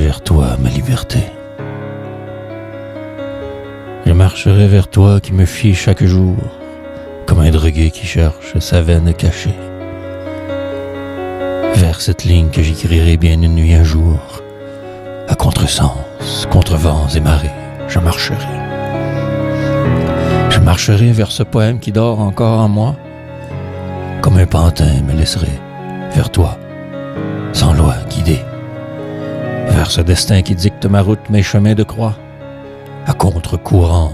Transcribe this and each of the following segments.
vers toi, ma liberté. Je marcherai vers toi qui me fuis chaque jour, comme un drogué qui cherche sa veine cachée. Vers cette ligne que j'écrirai bien une nuit un jour, à contresens, contre vents et marées, je marcherai. Je marcherai vers ce poème qui dort encore en moi, comme un pantin me laisserait vers toi, sans loi guidée. Vers ce destin qui dicte ma route, mes chemins de croix, à contre-courant,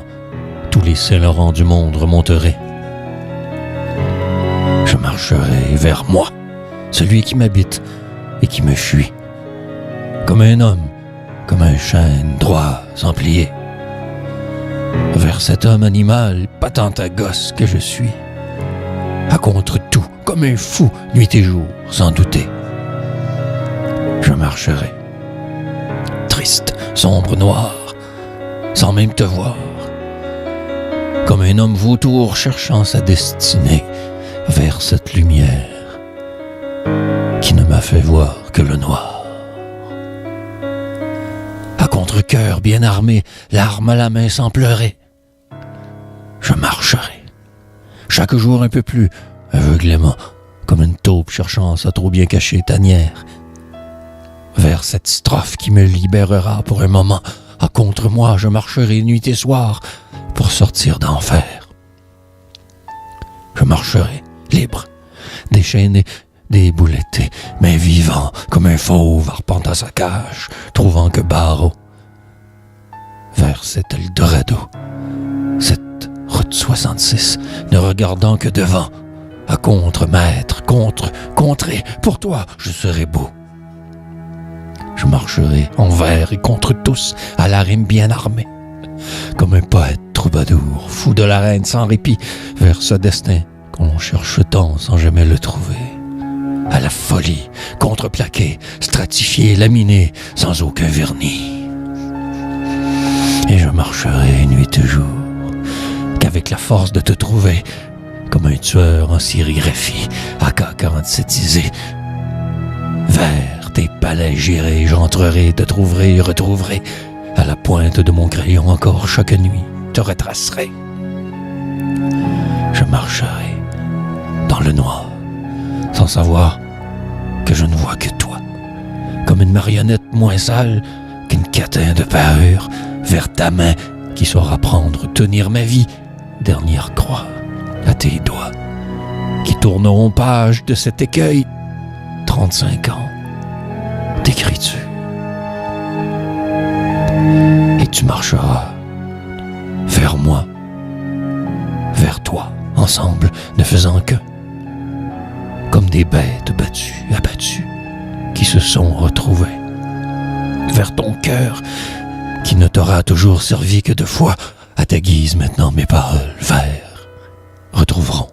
tous les Saint-Laurent du monde remonteraient. Je marcherai vers moi, celui qui m'habite et qui me fuit, comme un homme, comme un chêne droit sans plier, vers cet homme animal, patent à gosse que je suis, à contre tout, comme un fou, nuit et jour, sans douter. Je marcherai, triste, sombre, noir, sans même te voir, comme un homme vautour cherchant sa destinée, vers cette lumière qui ne m'a fait voir que le noir. À contre-cœur bien armé, l'arme à la main sans pleurer, je marcherai, chaque jour un peu plus aveuglément, comme une taupe cherchant sa trop bien cachée tanière, vers cette strophe qui me libérera pour un moment. À contre moi, je marcherai nuit et soir pour sortir d'enfer. Je marcherai libre, déchaîné, débouletté, mais vivant comme un fauve arpentant sa cage, trouvant que barreau, vers cet Eldorado, cette route 66, ne regardant que devant, à contre-maître, contré, pour toi, je serai beau. Je marcherai envers et contre tous, à la rime bien armée, comme un poète troubadour, fou de la reine sans répit, vers ce destin qu'on cherche tant sans jamais le trouver. À la folie, contreplaquée, stratifiée, laminée, sans aucun vernis. Et je marcherai nuit et jour, qu'avec la force de te trouver, comme un tueur en sérigraphie, AK-47isé, vers tes palais j'irai, j'entrerai, te trouverai et retrouverai, à la pointe de mon crayon encore chaque nuit, te retracerai. Je marcherai dans le noir, sans savoir que je ne vois que toi, comme une marionnette moins sale qu'une catin de parure, vers ta main qui saura prendre, tenir ma vie, dernière croix, à tes doigts, qui tourneront page de cet écueil, 35 ans d'écriture. Et tu marcheras vers moi, vers toi, ensemble, ne faisant qu'un, comme des bêtes battues, abattues, qui se sont retrouvées, vers ton cœur, qui ne t'aura toujours servi que de foi, à ta guise maintenant mes paroles, vers, retrouveront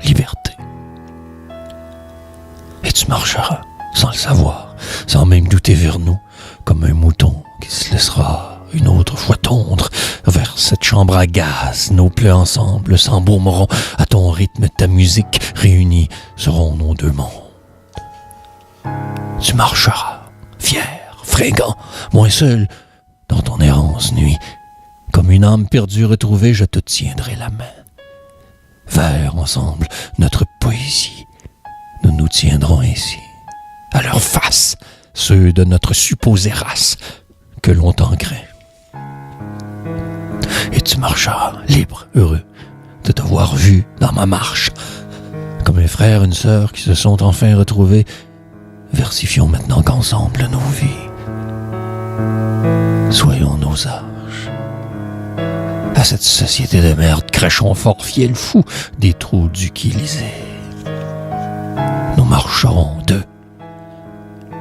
liberté. Et tu marcheras, sans le savoir, sans même douter vers nous, comme un mouton qui se laissera une autre fois tondre vers cette chambre à gaz. Nos plaies ensemble s'embaumeront à ton rythme, ta musique, réunis seront nos deux mondes. Tu marcheras, fier, fringant, moins seul, dans ton errance nuit, comme une âme perdue retrouvée, je te tiendrai la main. Vers ensemble notre poésie, nous nous tiendrons ainsi, à leur face, ceux de notre supposée race, que longtemps craint. Et tu marcheras, libre, heureux, de t'avoir vu dans ma marche, comme un frère, une sœur qui se sont enfin retrouvés. Versifions maintenant qu'ensemble nos vies, soyons nos âges. À cette société de merde, crachons fort fiel fou des trous du Quilysée. Nous marcherons deux,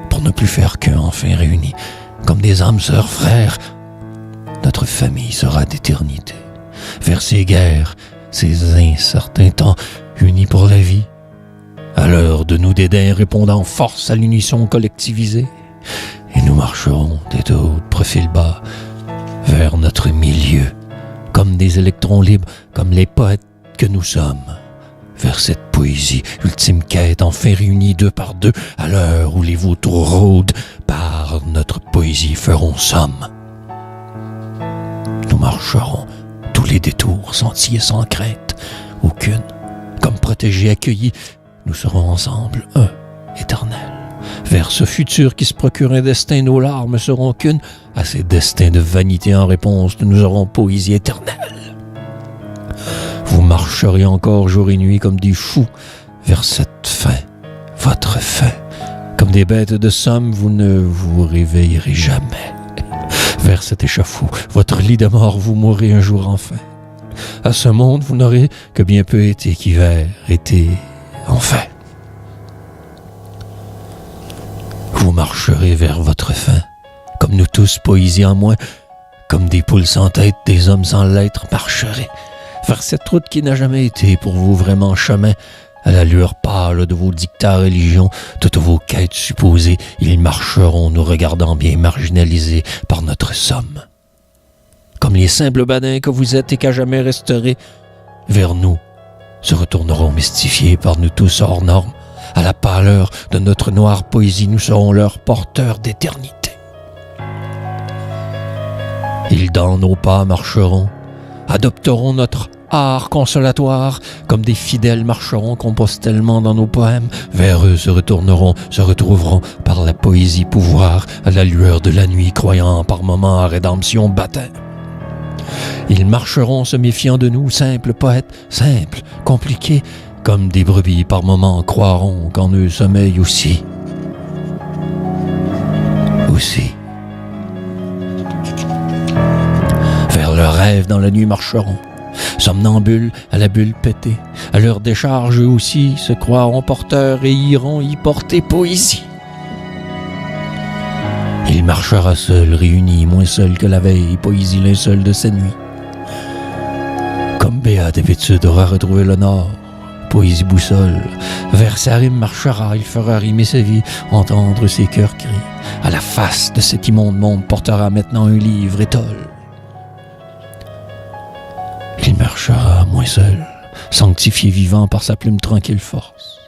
pour ne plus faire qu'un enfin réunis, comme des âmes sœurs frères. Notre famille sera d'éternité, vers ces guerres, ces incertains temps, unis pour la vie. À l'heure de nos dédains, répondant force à l'unisson collectivisée, et nous marcherons tête haute, profil bas, vers notre milieu, comme des électrons libres, comme les poètes que nous sommes, vers cette poésie, ultime quête, enfin réunis deux par deux, à l'heure où les vautours rôdent, par notre poésie feront somme. Nous marcherons tous les détours, sentiers sans crainte aucune. Comme protégés, accueillis, nous serons ensemble un, éternel. Vers ce futur qui se procure un destin, nos larmes seront qu'une. À ces destins de vanité en réponse, nous aurons poésie éternelle. Vous marcherez encore jour et nuit comme des fous vers cette fin, votre fin. Comme des bêtes de somme, vous ne vous réveillerez jamais. Vers cet échafaud, votre lit de mort, vous mourrez un jour enfin. À ce monde, vous n'aurez que bien peu été qu'hiver, été, enfin. Vous marcherez vers votre fin, comme nous tous, poésie en moins, comme des poules sans tête, des hommes sans l'être, marcherez vers cette route qui n'a jamais été pour vous vraiment chemin. À la lueur pâle de vos dictats religions, toutes vos quêtes supposées, ils marcheront nous regardant bien marginalisés par notre somme. Comme les simples badins que vous êtes et qu'à jamais resterez, vers nous se retourneront mystifiés par nous tous hors normes. À la pâleur de notre noire poésie, nous serons leurs porteurs d'éternité. Ils dans nos pas marcheront, adopteront notre art consolatoire, comme des fidèles marcheront compostellement dans nos poèmes. Vers eux se retourneront, se retrouveront par la poésie pouvoir, à la lueur de la nuit, croyant par moments à rédemption baptême. Ils marcheront se méfiant de nous, simples poètes, simples, compliqués, comme des brebis par moments croiront qu'en eux sommeil aussi. Vers leurs rêves dans la nuit marcheront, somnambules à la bulle pétée, à leur décharge eux aussi se croiront porteurs et iront y porter poésie. Il marchera seul, réuni, moins seul que la veille, poésie linceul de sa nuit. Comme béat d'habitude aura retrouvé le nord, poésie boussole, vers sa rime marchera, il fera rimer sa vie, entendre ses cœurs cris. À la face de cet immonde monde portera maintenant un livre étole. Il marchera moins seul, sanctifié vivant par sa plume tranquille force.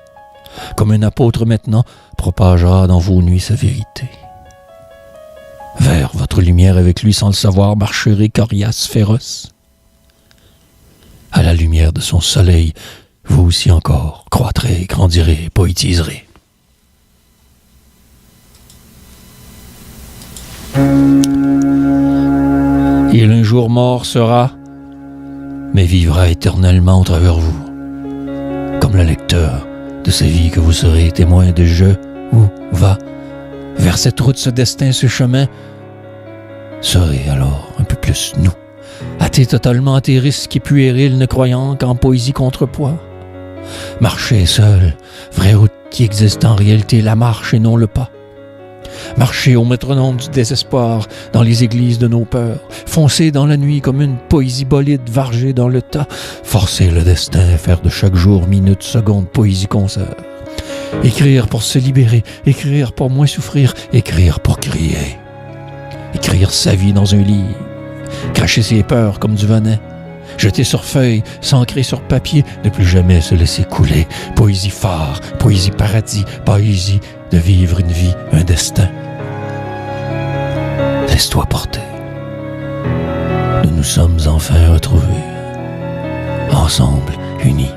Comme un apôtre maintenant, propagera dans vos nuits sa vérité. Vers votre lumière avec lui sans le savoir, marcherez coriace féroce. À la lumière de son soleil, vous aussi encore croîtrez, grandirez, poétiserez. Il un jour mort sera, mais vivra éternellement au travers vous, comme le lecteur de sa vie que vous serez témoin de je ou va. Vers cette route, ce destin, ce chemin, serez alors un peu plus nous, hâtés totalement à tes risques et puérils, ne croyant qu'en poésie contrepoids. Marchez seul, vraie route qui existe en réalité, la marche et non le pas. Marchez au métronome du désespoir dans les églises de nos peurs. Foncez dans la nuit comme une poésie bolide vargée dans le tas. Forcez le destin à faire de chaque jour, minute, seconde, poésie concert. Écrire pour se libérer, écrire pour moins souffrir, écrire pour crier. Écrire sa vie dans un livre, cracher ses peurs comme du venin. Jeter sur feuille, s'ancrer sur papier, ne plus jamais se laisser couler. Poésie phare, poésie paradis, poésie de vivre une vie, un destin. Laisse-toi porter. Nous nous sommes enfin retrouvés, ensemble, unis.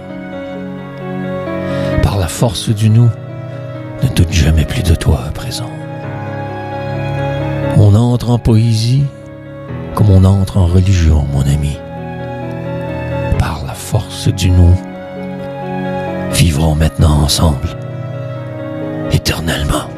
Par la force du nous, ne doute jamais plus de toi à présent. On entre en poésie comme on entre en religion, mon ami. Par la force du nous, vivrons maintenant ensemble, éternellement.